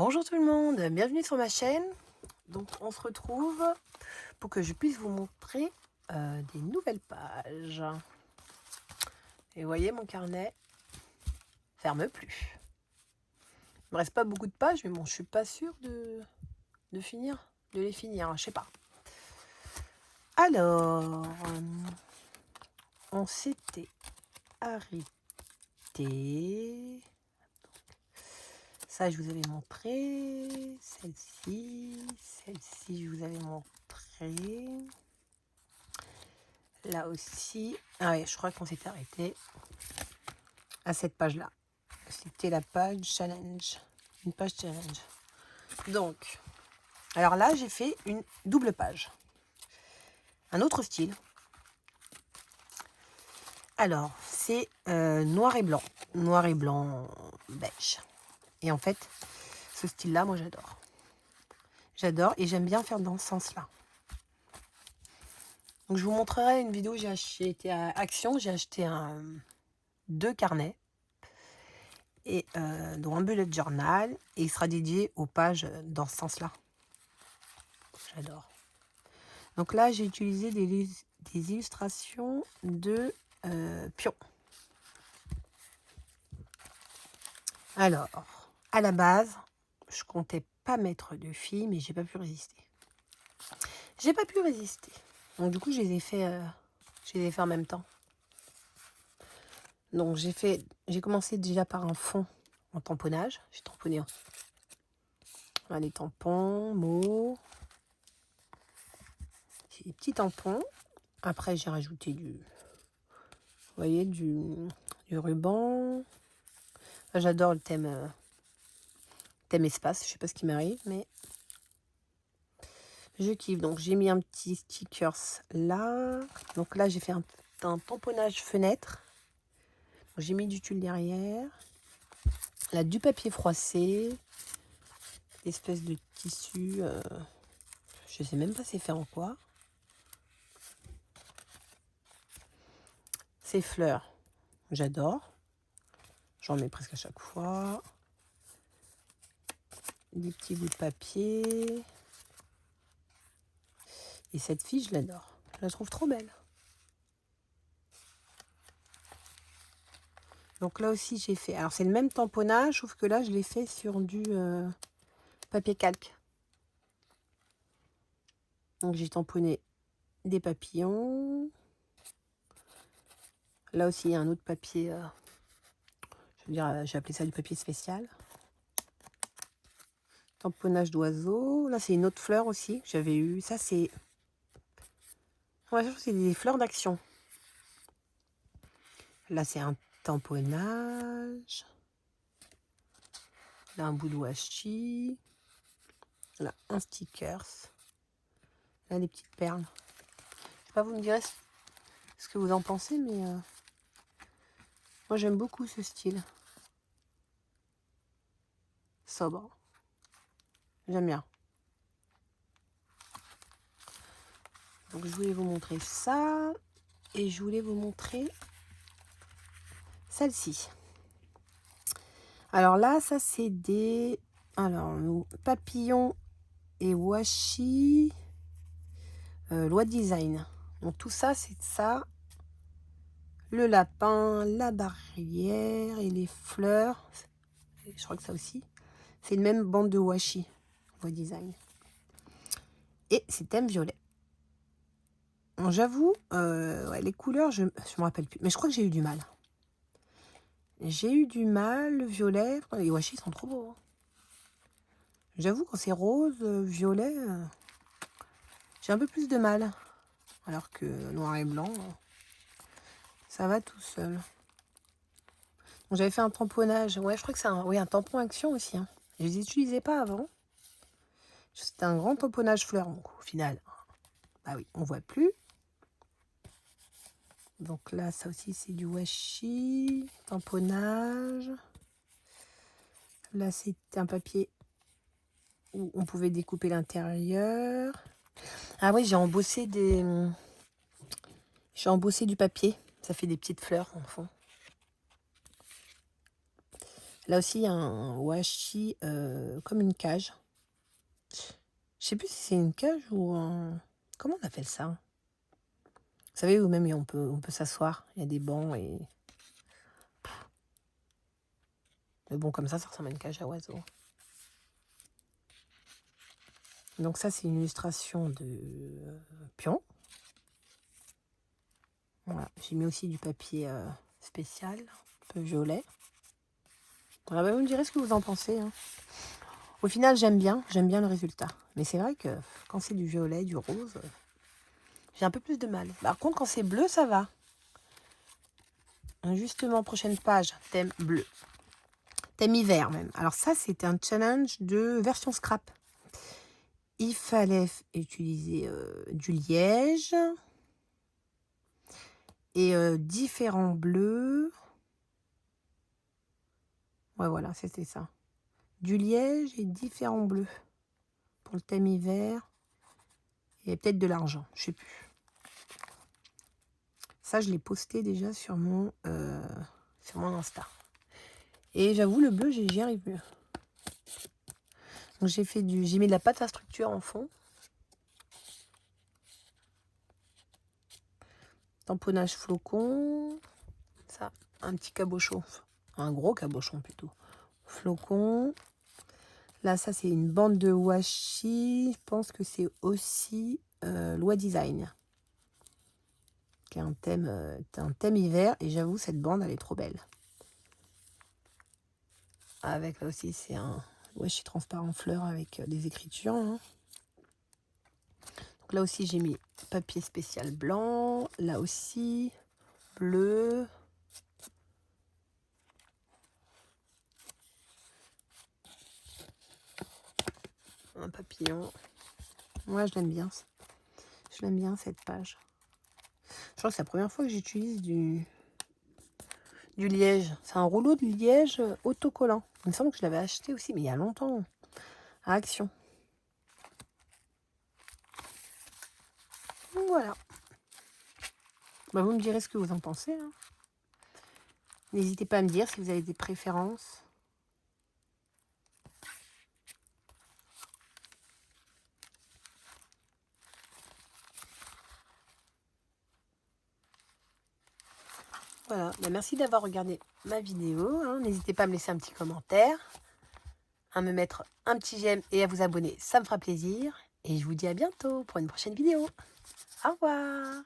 Bonjour tout le monde, bienvenue sur ma chaîne. Donc on se retrouve pour que je puisse vous montrer des nouvelles pages. Et vous voyez, mon carnet ferme plus. Il me reste pas beaucoup de pages, mais bon, je suis pas sûre de les finir, je sais pas. Alors, on s'était arrêté. Ça, je vous avais montré. Celle-ci, je vous avais montré. Là aussi. Ah ouais, je crois qu'on s'était arrêté à cette page-là. C'était la page challenge. Une page challenge. Donc, alors là, j'ai fait une double page. Un autre style. Alors, c'est noir et blanc. Noir et blanc beige. Et en fait, ce style-là, moi, j'adore. J'adore et j'aime bien faire dans ce sens-là. Donc, je vous montrerai une vidéo. J'ai été à Action. J'ai acheté deux carnets. Et dont un bullet journal. Et il sera dédié aux pages dans ce sens-là. J'adore. Donc là, j'ai utilisé des illustrations de Pion. Alors, à la base, je comptais pas mettre de filles, mais j'ai pas pu résister. J'ai pas pu résister. Donc du coup, je les ai fait en même temps. Donc j'ai commencé déjà par un fond en tamponnage. J'ai tamponné les tampons, mots. J'ai des petits tampons. Après, j'ai rajouté vous voyez, du ruban. J'adore le thème espace. Je sais pas ce qui m'arrive, mais je kiffe. Donc, j'ai mis un petit stickers là. Donc là, j'ai fait un tamponnage fenêtre. J'ai mis du tulle derrière. Là, du papier froissé. Espèce de tissu. Je sais même pas c'est fait en quoi. Ces fleurs, j'adore. J'en mets presque à chaque fois. Des petits bouts de papier. Et cette fille, je l'adore. Je la trouve trop belle. Donc là aussi, j'ai fait... Alors, c'est le même tamponnage, sauf que là, je l'ai fait sur du papier calque. Donc, j'ai tamponné des papillons. Là aussi, il y a un autre papier... je veux dire, j'ai appelé ça du papier spécial. Tamponnage d'oiseaux. Là, c'est une autre fleur aussi que j'avais eu. Ça, c'est... Ouais, je trouve que c'est des fleurs d'action. Là, c'est un tamponnage. Là, un bout de washi. Là, un stickers. Là, des petites perles. Je sais pas, vous me direz ce que vous en pensez, mais moi, j'aime beaucoup ce style. Sobre. J'aime bien. Donc, je voulais vous montrer ça. Et je voulais vous montrer celle-ci. Alors là, ça, c'est des... Alors, papillons et washi. Loi design. Donc, tout ça, c'est ça. Le lapin, la barrière et les fleurs. Je crois que ça aussi. C'est une même bande de washi. Loi design. Et c'est thème violet. J'avoue, ouais, les couleurs, je me rappelle plus. Mais je crois que j'ai eu du mal. J'ai eu du mal, le violet. Les washi sont trop beaux. Hein. J'avoue, quand c'est rose, violet, j'ai un peu plus de mal. Alors que noir et blanc, ça va tout seul. J'avais fait un tamponnage. Ouais, je crois que c'est un tampon action aussi. Hein. Je les utilisais pas avant. C'était un grand tamponnage fleur. Donc, au final, bah oui, on voit plus. Donc là, ça aussi, c'est du washi. Tamponnage. Là, c'est un papier où on pouvait découper l'intérieur. Ah oui, j'ai embossé du papier. Ça fait des petites fleurs en fond. Là aussi, il y a un washi comme une cage. Je sais plus si c'est une cage ou un... Comment on appelle ça? Vous savez, où même on peut s'asseoir. Il y a des bancs et... Mais bon, comme ça ressemble à une cage à oiseaux. Donc ça, c'est une illustration de pion. Voilà. J'ai mis aussi du papier spécial, un peu violet. Voilà, bah, vous me direz ce que vous en pensez. Hein. Au final, j'aime bien le résultat. Mais c'est vrai que quand c'est du violet, du rose, j'ai un peu plus de mal. Par contre, quand c'est bleu, ça va. Justement, prochaine page, thème bleu. Thème hiver même. Alors ça, c'était un challenge de version scrap. Il fallait utiliser du liège et différents bleus. Ouais, voilà, c'était ça. Du liège et différents bleus pour le thème hiver. Et peut-être de l'argent, je sais plus. Ça, je l'ai posté déjà sur mon Insta. Et j'avoue, le bleu, j'y arrive mieux. Donc j'ai mis de la pâte à structure en fond. Tamponnage flocon. Ça, un petit cabochon. Un gros cabochon plutôt. Flocon. Là, ça, c'est une bande de washi. Je pense que c'est aussi Loi Design. Qui est un thème hiver. Et j'avoue, cette bande, elle est trop belle. Avec là aussi, c'est un washi transparent fleur avec des écritures. Hein. Donc là aussi, j'ai mis papier spécial blanc. Là aussi, bleu. Un papillon. Moi, je l'aime bien. Je l'aime bien, cette page. Je crois que c'est la première fois que j'utilise du liège. C'est un rouleau de liège autocollant. Il me semble que je l'avais acheté aussi, mais il y a longtemps, à Action. Donc voilà. Bah, vous me direz ce que vous en pensez. Hein. N'hésitez pas à me dire si vous avez des préférences. Voilà, bah, merci d'avoir regardé ma vidéo. Hein. N'hésitez pas à me laisser un petit commentaire, à me mettre un petit j'aime et à vous abonner, ça me fera plaisir. Et je vous dis à bientôt pour une prochaine vidéo. Au revoir.